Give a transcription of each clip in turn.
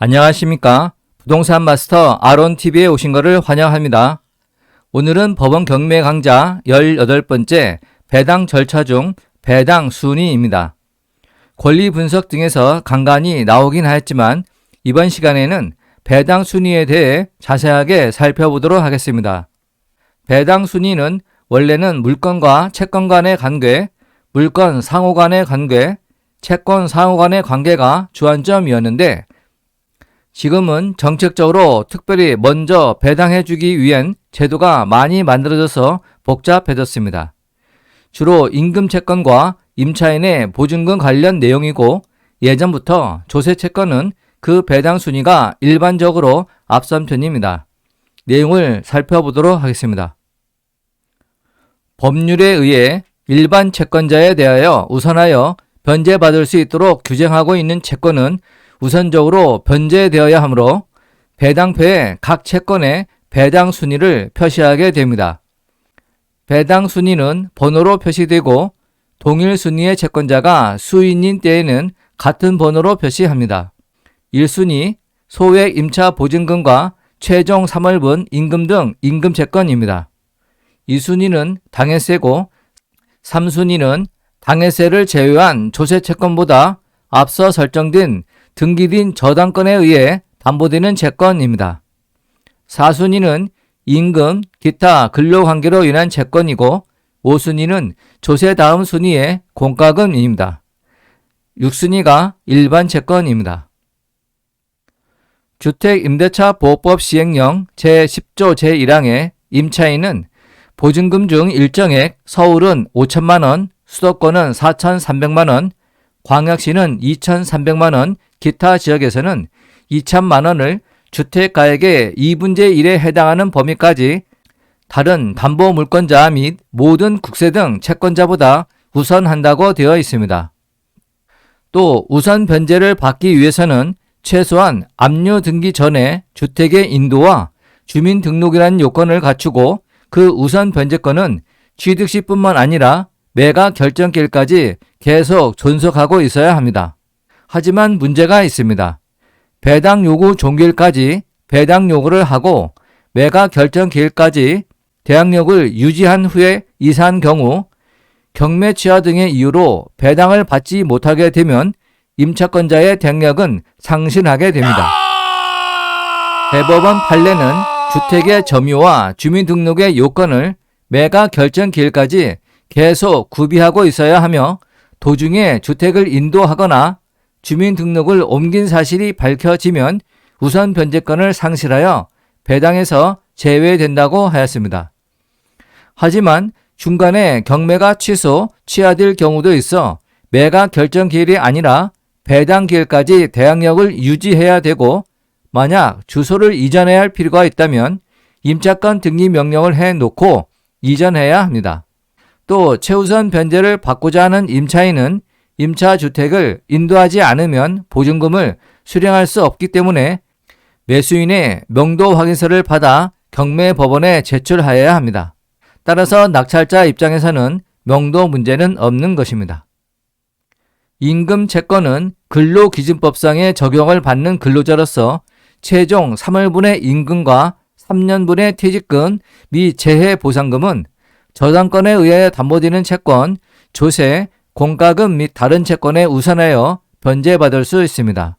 안녕하십니까. 부동산 마스터 아론TV에 오신 것을 환영합니다. 오늘은 법원 경매 강좌 18번째 배당 절차 중 배당 순위입니다. 권리 분석 등에서 간간히 나오긴 하였지만 이번 시간에는 배당 순위에 대해 자세하게 살펴보도록 하겠습니다. 배당 순위는 원래는 물건과 채권 간의 관계, 물건 상호 간의 관계, 채권 상호 간의 관계가 주안점이었는데 지금은 정책적으로 특별히 먼저 배당해주기 위한 제도가 많이 만들어져서 복잡해졌습니다. 주로 임금채권과 임차인의 보증금 관련 내용이고 예전부터 조세채권은 그 배당 순위가 일반적으로 앞선 편입니다. 내용을 살펴보도록 하겠습니다. 법률에 의해 일반 채권자에 대하여 우선하여 변제받을 수 있도록 규정하고 있는 채권은 우선적으로 변제되어야 하므로 배당표에 각 채권의 배당 순위를 표시하게 됩니다. 배당 순위는 번호로 표시되고 동일 순위의 채권자가 수인인 때에는 같은 번호로 표시합니다. 1순위 소액 임차 보증금과 최종 3월분 임금 등 임금채권입니다. 2순위는 당해세고 3순위는 당해세를 제외한 조세채권보다 앞서 설정된 등기된 저당권에 의해 담보되는 채권입니다. 4순위는 임금, 기타 근로관계로 인한 채권이고 5순위는 조세 다음 순위의 공과금입니다. 6순위가 일반 채권입니다. 주택임대차보호법 시행령 제10조 제1항의 임차인은 보증금 중 일정액 서울은 5천만원, 수도권은 4,300만원, 광역시는 2,300만원, 기타 지역에서는 2천만원을 주택가액의 2분의 1에 해당하는 범위까지 다른 담보물권자 및 모든 국세 등 채권자보다 우선한다고 되어 있습니다. 또 우선 변제를 받기 위해서는 최소한 압류 등기 전에 주택의 인도와 주민등록이라는 요건을 갖추고 그 우선 변제권은 취득시뿐만 아니라 매각 결정기일까지 계속 존속하고 있어야 합니다. 하지만 문제가 있습니다. 배당 요구 종기일까지 배당 요구를 하고 매각 결정 기일까지 대항력을 유지한 후에 이사한 경우 경매 취하 등의 이유로 배당을 받지 못하게 되면 임차권자의 대항력은 상실하게 됩니다. 대법원 판례는 주택의 점유와 주민등록의 요건을 매각 결정 기일까지 계속 구비하고 있어야 하며 도중에 주택을 인도하거나 주민등록을 옮긴 사실이 밝혀지면 우선 변제권을 상실하여 배당에서 제외된다고 하였습니다. 하지만 중간에 경매가 취소될 경우도 있어 매각 결정 기일이 아니라 배당 기일까지 대항력을 유지해야 되고 만약 주소를 이전해야 할 필요가 있다면 임차권 등기 명령을 해놓고 이전해야 합니다. 또 최우선 변제를 받고자 하는 임차인은 임차주택을 인도하지 않으면 보증금을 수령할 수 없기 때문에 매수인의 명도 확인서를 받아 경매법원에 제출하여야 합니다. 따라서 낙찰자 입장에서는 명도 문제는 없는 것입니다. 임금채권은 근로기준법상의 적용을 받는 근로자로서 최종 3월분의 임금과 3년분의 퇴직금 및 재해보상금은 저당권에 의해 담보되는 채권, 조세, 공과금 및 다른 채권에 우선하여 변제받을 수 있습니다.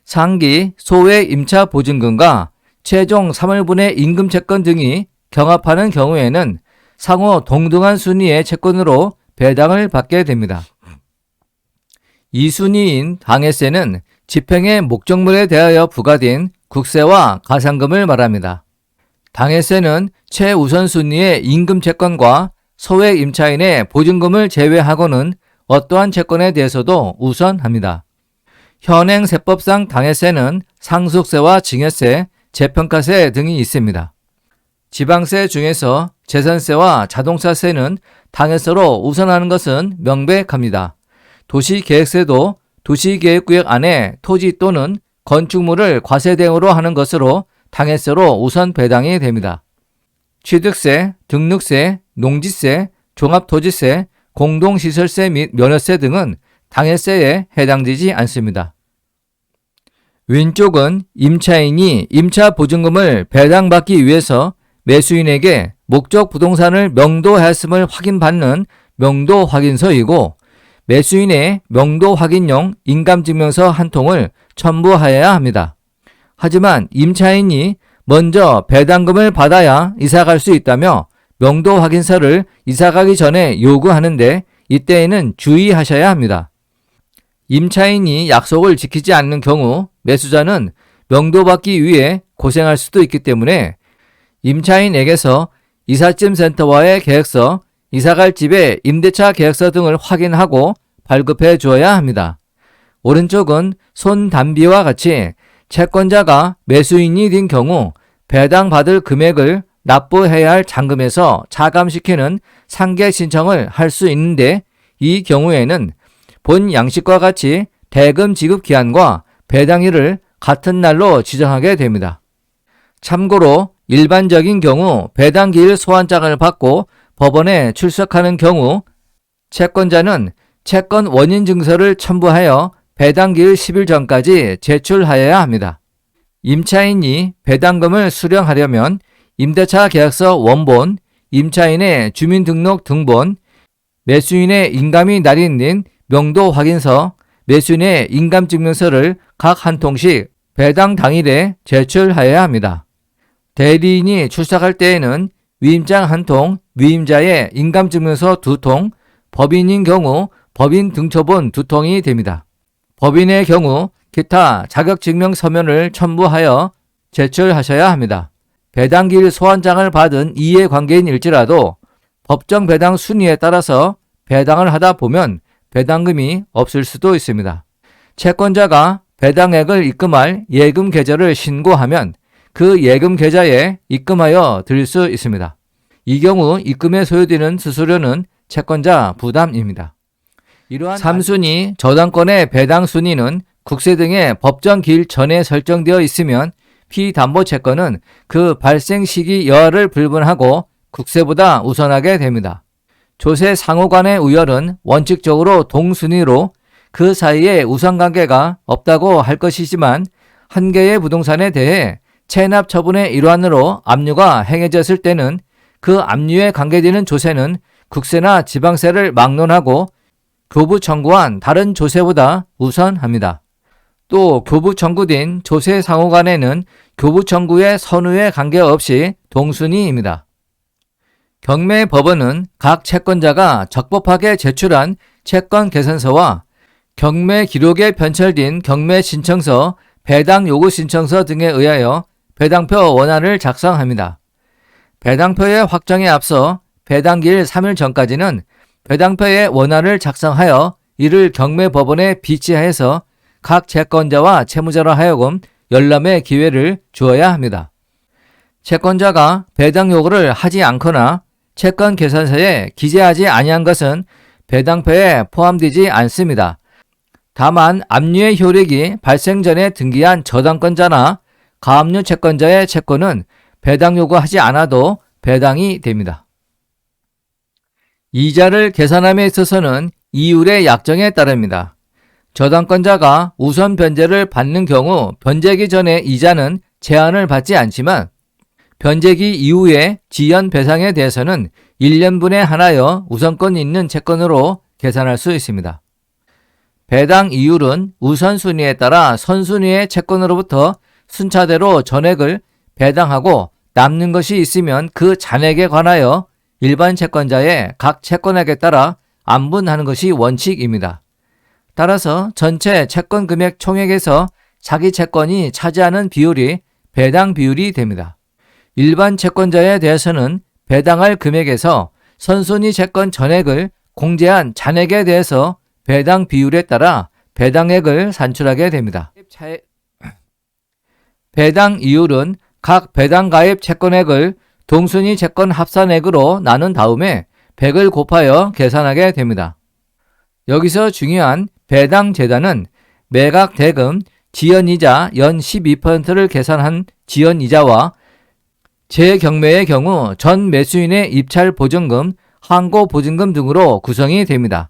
상기, 소액 임차 보증금과 최종 3월분의 임금채권 등이 경합하는 경우에는 상호 동등한 순위의 채권으로 배당을 받게 됩니다. 2순위인 당해세는 집행의 목적물에 대하여 부과된 국세와 가산금을 말합니다. 당해세는 최우선 순위의 임금채권과 소액 임차인의 보증금을 제외하고는 어떠한 채권에 대해서도 우선합니다. 현행 세법상 당해세는 상속세와 증여세, 재평가세 등이 있습니다. 지방세 중에서 재산세와 자동차세는 당해세로 우선하는 것은 명백합니다. 도시계획세도 도시계획구역 안에 토지 또는 건축물을 과세대행으로 하는 것으로 당해세로 우선 배당이 됩니다. 취득세, 등록세, 농지세, 종합토지세, 공동시설세 및 면허세 등은 당해세에 해당되지 않습니다. 왼쪽은 임차인이 임차 보증금을 배당받기 위해서 매수인에게 목적 부동산을 명도하였음을 확인받는 명도 확인서이고, 매수인의 명도 확인용 인감증명서 한 통을 첨부하여야 합니다. 하지만 임차인이 먼저 배당금을 받아야 이사갈 수 있다며 명도 확인서를 이사가기 전에 요구하는데, 이때에는 주의하셔야 합니다. 임차인이 약속을 지키지 않는 경우 매수자는 명도받기 위해 고생할 수도 있기 때문에 임차인에게서 이삿짐 센터와의 계획서, 이사갈 집의 임대차 계획서 등을 확인하고 발급해 주어야 합니다. 오른쪽은 손담비와 같이 채권자가 매수인이 된 경우 배당받을 금액을 납부해야 할 잔금에서 차감시키는 상계 신청을 할 수 있는데, 이 경우에는 본 양식과 같이 대금 지급 기한과 배당일을 같은 날로 지정하게 됩니다. 참고로 일반적인 경우 배당기일 소환장을 받고 법원에 출석하는 경우 채권자는 채권 원인 증서를 첨부하여 배당기일 10일 전까지 제출하여야 합니다. 임차인이 배당금을 수령하려면 임대차 계약서 원본, 임차인의 주민등록 등본, 매수인의 인감이 날인된 명도 확인서, 매수인의 인감증명서를 각 한 통씩 배당 당일에 제출하여야 합니다. 대리인이 출석할 때에는 위임장 한 통, 위임자의 인감증명서 2통, 법인인 경우 법인 등초본 2통이 됩니다. 법인의 경우 기타 자격증명 서면을 첨부하여 제출하셔야 합니다. 배당기일 소환장을 받은 이해관계인일지라도 법정 배당 순위에 따라서 배당을 하다 보면 배당금이 없을 수도 있습니다. 채권자가 배당액을 입금할 예금 계좌를 신고하면 그 예금 계좌에 입금하여 드릴 수 있습니다. 이 경우 입금에 소요되는 수수료는 채권자 부담입니다. 이러한 3순위 저당권의 배당 순위는 국세 등의 법정 기일 전에 설정되어 있으면 피담보채권은 그 발생 시기 여하를 불문하고 국세보다 우선하게 됩니다. 조세 상호 간의 우열은 원칙적으로 동순위로 그 사이에 우선관계가 없다고 할 것이지만, 한 개의 부동산에 대해 체납 처분의 일환으로 압류가 행해졌을 때는 그 압류에 관계되는 조세는 국세나 지방세를 막론하고 교부 청구한 다른 조세보다 우선합니다. 또 교부 청구된 조세 상호 간에는 교부 청구의 선후에 관계없이 동순위입니다. 경매법원은 각 채권자가 적법하게 제출한 채권 계산서와 경매 기록에 편철된 경매 신청서, 배당 요구 신청서 등에 의하여 배당표 원안을 작성합니다. 배당표의 확정에 앞서 배당기일 3일 전까지는 배당표의 원안을 작성하여 이를 경매법원에 비치하여서 각 채권자와 채무자로 하여금 열람의 기회를 주어야 합니다. 채권자가 배당 요구를 하지 않거나 채권 계산서에 기재하지 아니한 것은 배당표에 포함되지 않습니다. 다만 압류의 효력이 발생 전에 등기한 저당권자나 가압류 채권자의 채권은 배당 요구하지 않아도 배당이 됩니다. 이자를 계산함에 있어서는 이율의 약정에 따릅니다. 저당권자가 우선 변제를 받는 경우 변제기 전에 이자는 제한을 받지 않지만, 변제기 이후에 지연 배상에 대해서는 1년분에 하나여 우선권 있는 채권으로 계산할 수 있습니다. 배당 이율은 우선순위에 따라 선순위의 채권으로부터 순차대로 전액을 배당하고 남는 것이 있으면 그 잔액에 관하여 일반 채권자의 각 채권액에 따라 안분하는 것이 원칙입니다. 따라서 전체 채권 금액 총액에서 자기 채권이 차지하는 비율이 배당 비율이 됩니다. 일반 채권자에 대해서는 배당할 금액에서 선순위 채권 전액을 공제한 잔액에 대해서 배당 비율에 따라 배당액을 산출하게 됩니다. 배당 이율은 각 배당 가입 채권액을 동순위 채권 합산액으로 나눈 다음에 100을 곱하여 계산하게 됩니다. 여기서 중요한 배당 재단은 매각 대금, 지연이자 연 12%를 계산한 지연이자와 재경매의 경우 전 매수인의 입찰 보증금, 항고 보증금 등으로 구성이 됩니다.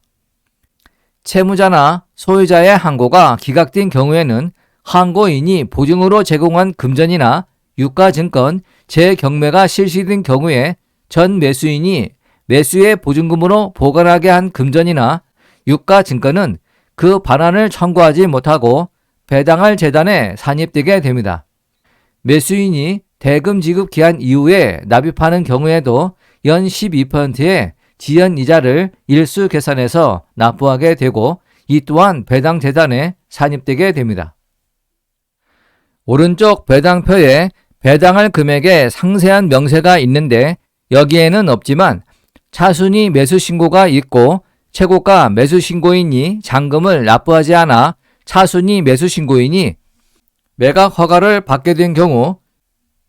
채무자나 소유자의 항고가 기각된 경우에는 항고인이 보증으로 제공한 금전이나 유가증권, 재경매가 실시된 경우에 전 매수인이 매수의 보증금으로 보관하게 한 금전이나 유가증권은 그 반환을 청구하지 못하고 배당할 재단에 산입되게 됩니다. 매수인이 대금 지급 기한 이후에 납입하는 경우에도 연 12%의 지연이자를 일수 계산해서 납부하게 되고 이 또한 배당 재단에 산입되게 됩니다. 오른쪽 배당표에 배당할 금액의 상세한 명세가 있는데 여기에는 없지만 차순위 매수 신고가 있고 최고가 매수 신고인이 잔금을 납부하지 않아 차순위 매수 신고인이 매각 허가를 받게 된 경우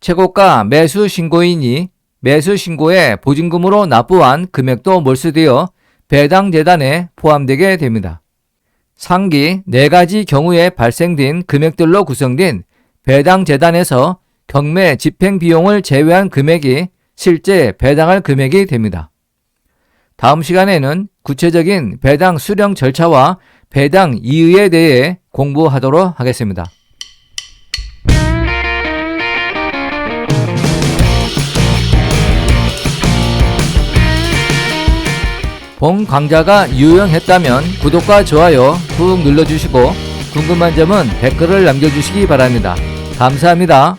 최고가 매수 신고인이 매수 신고에 보증금으로 납부한 금액도 몰수되어 배당 재단에 포함되게 됩니다. 상기 4가지 경우에 발생된 금액들로 구성된 배당 재단에서 경매 집행 비용을 제외한 금액이 실제 배당할 금액이 됩니다. 다음 시간에는 구체적인 배당 수령 절차와 배당 이의에 대해 공부하도록 하겠습니다. 본 강좌가 유용했다면 구독과 좋아요 꾹 눌러주시고 궁금한 점은 댓글을 남겨주시기 바랍니다. 감사합니다.